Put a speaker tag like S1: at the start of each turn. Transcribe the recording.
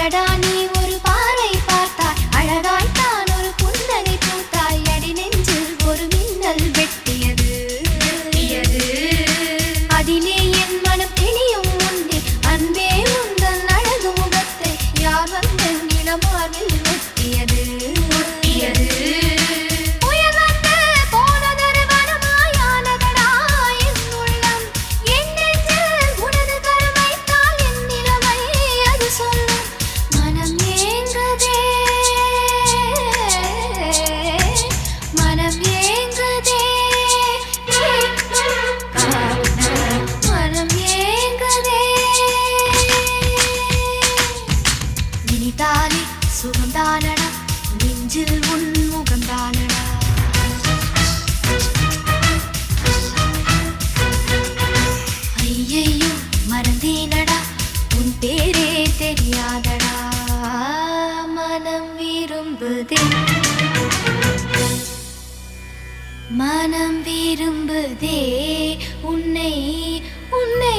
S1: அடடா நீ ஒரு பார்வை பார்த்தாய் அழகாய் தான் ஒரு புன்னகை பூத்தாய் அடி நெஞ்சில் ஒரு மின்னல் வெட்டியது அதிலே என் மனம் தெளியும் முன்னே அன்பே உந்தன் அழகு முகத்தை யார் வந்து நிலமாவில் ஒட்டியது சுகம்தானடா நெஞ்சில் உன் முகம்தானடா ஐயையோ மறந்தேனடா உன் பேரே தெரியாதடா மனம் விரும்புதே உன்னை உன்னை